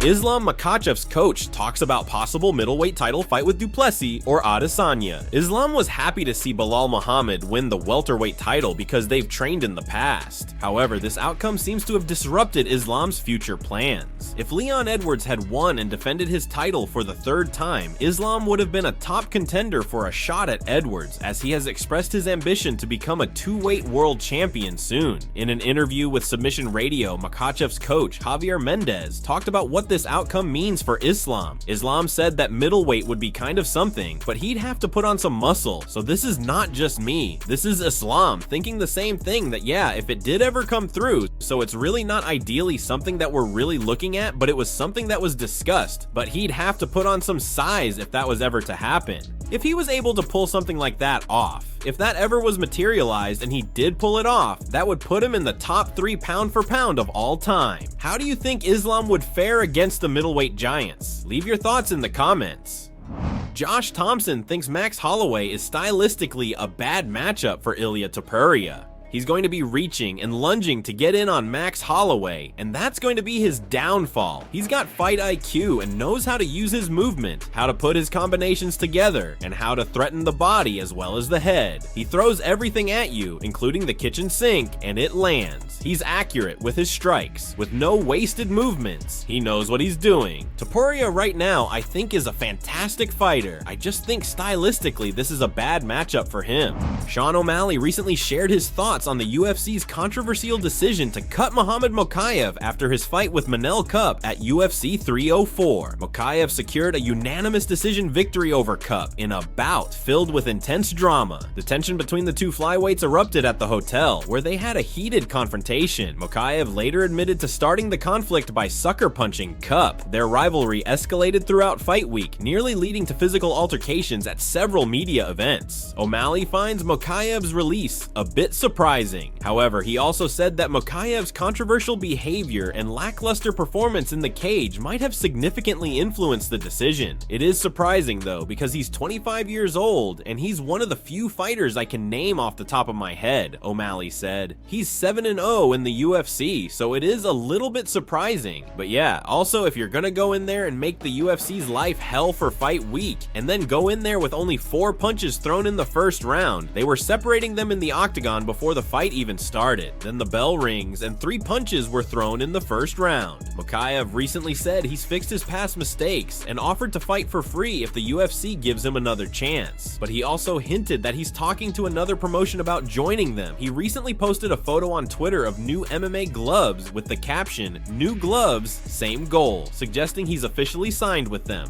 Islam Makhachev's coach talks about possible middleweight title fight with Duplessis or Adesanya. Islam was happy to see Belal Muhammad win the welterweight title because they've trained in the past. However, this outcome seems to have disrupted Islam's future plans. If Leon Edwards had won and defended his title for the third time, Islam would have been a top contender for a shot at Edwards, as he has expressed his ambition to become a two-weight world champion soon. In an interview with Submission Radio, Makhachev's coach, Javier Mendez, talked about what this outcome means for Islam. Islam said that middleweight would be kind of something, but he'd have to put on some muscle. So this is not just me. This is Islam thinking the same thing, that yeah, if it did ever come through, so it's really not ideally something that we're really looking at, but it was something that was discussed. But he'd have to put on some size if that was ever to happen. If he was able to pull something like that off, if that ever was materialized and he did pull it off, that would put him in the top 3 pound for pound of all time. How do you think Islam would fare against the middleweight giants? Leave your thoughts in the comments. Josh Thomson thinks Max Holloway is stylistically a bad matchup for Ilia Topuria. He's going to be reaching and lunging to get in on Max Holloway, and that's going to be his downfall. He's got fight IQ and knows how to use his movement, how to put his combinations together, and how to threaten the body as well as the head. He throws everything at you, including the kitchen sink, and it lands. He's accurate with his strikes, with no wasted movements. He knows what he's doing. Topuria right now, I think, is a fantastic fighter. I just think stylistically this is a bad matchup for him. Sean O'Malley recently shared his thoughts on the UFC's controversial decision to cut Muhammad Mokaev after his fight with Manel Cup at UFC 304. Mokaev secured a unanimous decision victory over Cup in a bout filled with intense drama. The tension between the two flyweights erupted at the hotel, where they had a heated confrontation. Mokaev later admitted to starting the conflict by sucker punching Cup. Their rivalry escalated throughout fight week, nearly leading to physical altercations at several media events. O'Malley finds Mokaev's release a bit surprising. However, he also said that Mokaev's controversial behavior and lackluster performance in the cage might have significantly influenced the decision. It is surprising though, because he's 25 years old and he's one of the few fighters I can name off the top of my head, O'Malley said. He's 7-0 in the UFC, so it is a little bit surprising. But yeah, also if you're gonna go in there and make the UFC's life hell for fight week, and then go in there with only 4 punches thrown in the first round, they were separating them in the octagon before the fight even started. Then the bell rings and 3 punches were thrown in the first round. Mokaev recently said he's fixed his past mistakes and offered to fight for free if the UFC gives him another chance. But he also hinted that he's talking to another promotion about joining them. He recently posted a photo on Twitter of new MMA gloves with the caption, "New gloves, same goal," suggesting he's officially signed with them.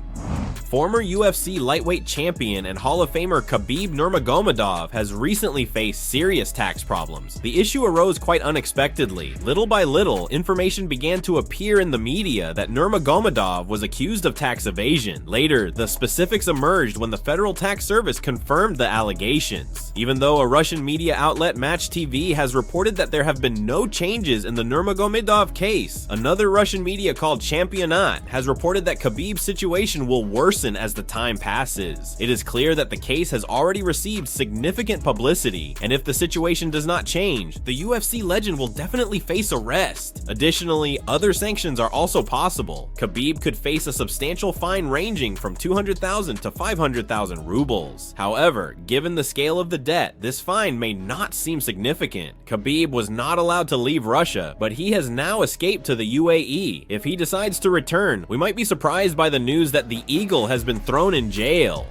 Former UFC lightweight champion and Hall of Famer Khabib Nurmagomedov has recently faced serious tax problems. The issue arose quite unexpectedly. Little by little, information began to appear in the media that Nurmagomedov was accused of tax evasion. Later, the specifics emerged when the Federal Tax Service confirmed the allegations. Even though a Russian media outlet, Match TV, has reported that there have been no changes in the Nurmagomedov case, another Russian media called Championat has reported that Khabib's situation will worsen as the time passes. It is clear that the case has already received significant publicity, and if the situation does not change, the UFC legend will definitely face arrest. Additionally, other sanctions are also possible. Khabib could face a substantial fine ranging from 200,000 to 500,000 rubles. However, given the scale of the debt, this fine may not seem significant. Khabib was not allowed to leave Russia, but he has now escaped to the UAE. If he decides to return, we might be surprised by the news that the Eagle has been thrown in jail.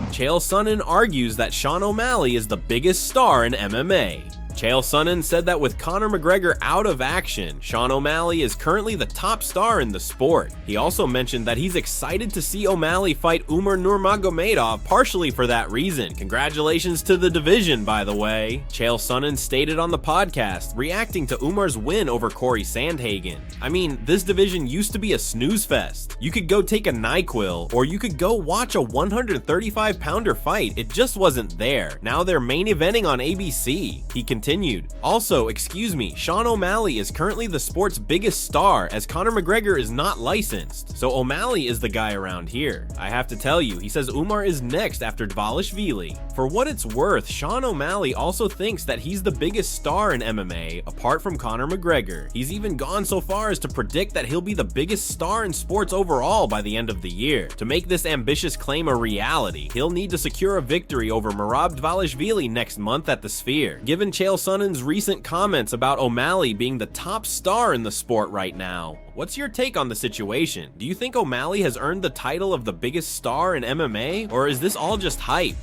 Chael Sonnen argues that Sean O'Malley is the biggest star in MMA. Chael Sonnen said that with Conor McGregor out of action, Sean O'Malley is currently the top star in the sport. He also mentioned that he's excited to see O'Malley fight Umar Nurmagomedov partially for that reason. Congratulations to the division, by the way. Chael Sonnen stated on the podcast, reacting to Umar's win over Corey Sandhagen. I mean, this division used to be a snooze fest. You could go take a NyQuil, or you could go watch a 135-pounder fight. It just wasn't there. Now they're main eventing on ABC. He continued continued. Also, excuse me, Sean O'Malley is currently the sport's biggest star as Conor McGregor is not licensed, so O'Malley is the guy around here. I have to tell you, he says Umar is next after Dvalishvili. For what it's worth, Sean O'Malley also thinks that he's the biggest star in MMA apart from Conor McGregor. He's even gone so far as to predict that he'll be the biggest star in sports overall by the end of the year. To make this ambitious claim a reality, he'll need to secure a victory over Merab Dvalishvili next month at the Sphere. Given Chael Sonnen's recent comments about O'Malley being the top star in the sport right now, what's your take on the situation? Do you think O'Malley has earned the title of the biggest star in MMA, or is this all just hype?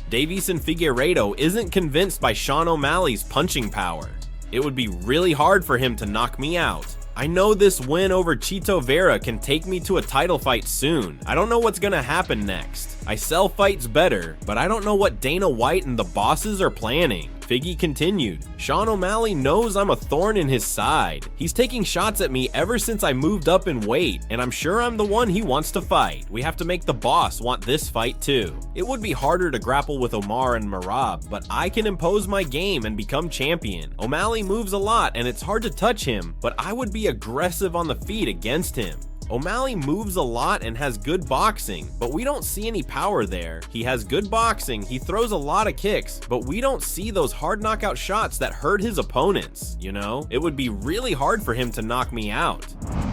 Deiveson Figueiredo isn't convinced by Sean O'Malley's punching power. It would be really hard for him to knock me out. I know this win over Chito Vera can take me to a title fight soon. I don't know what's gonna happen next. I sell fights better, but I don't know what Dana White and the bosses are planning. Figgy continued, Sean O'Malley knows I'm a thorn in his side. He's taking shots at me ever since I moved up in weight, and I'm sure I'm the one he wants to fight. We have to make the boss want this fight too. It would be harder to grapple with Omar and Merab, but I can impose my game and become champion. O'Malley moves a lot and it's hard to touch him, but I would be aggressive on the feet against him. O'Malley moves a lot and has good boxing, but we don't see any power there. He has good boxing, he throws a lot of kicks, but we don't see those hard knockout shots that hurt his opponents, you know? It would be really hard for him to knock me out.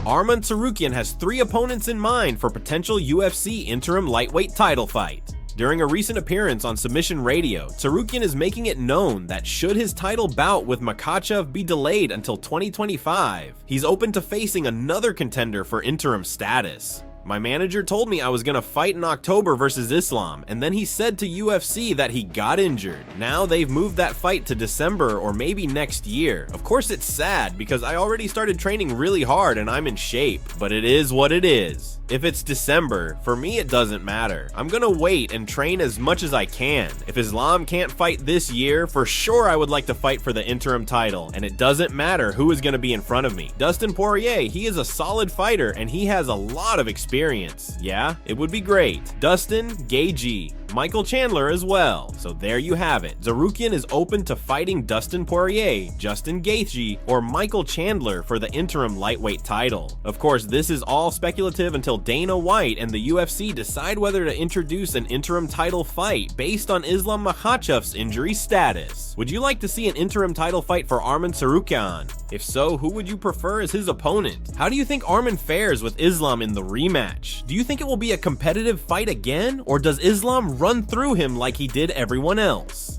Arman Tsarukyan has 3 opponents in mind for potential UFC interim lightweight title fight. During a recent appearance on Submission Radio, Tsarukyan is making it known that should his title bout with Makhachev be delayed until 2025, he's open to facing another contender for interim status. My manager told me I was gonna fight in October versus Islam, and then he said to UFC that he got injured. Now they've moved that fight to December or maybe next year. Of course it's sad because I already started training really hard and I'm in shape, but it is what it is. If it's December, for me it doesn't matter. I'm gonna wait and train as much as I can. If Islam can't fight this year, for sure I would like to fight for the interim title, and it doesn't matter who is gonna be in front of me. Dustin Poirier, he is a solid fighter and he has a lot of experience. Yeah, it would be great. Dustin, Gaethje, Michael Chandler as well. So there you have it. Tsarukyan is open to fighting Dustin Poirier, Justin Gaethje, or Michael Chandler for the interim lightweight title. Of course, this is all speculative until Dana White and the UFC decide whether to introduce an interim title fight based on Islam Makhachev's injury status. Would you like to see an interim title fight for Arman Tsarukyan? If so, who would you prefer as his opponent? How do you think Arman fares with Islam in the rematch? Do you think it will be a competitive fight again, or does Islam run through him like he did everyone else?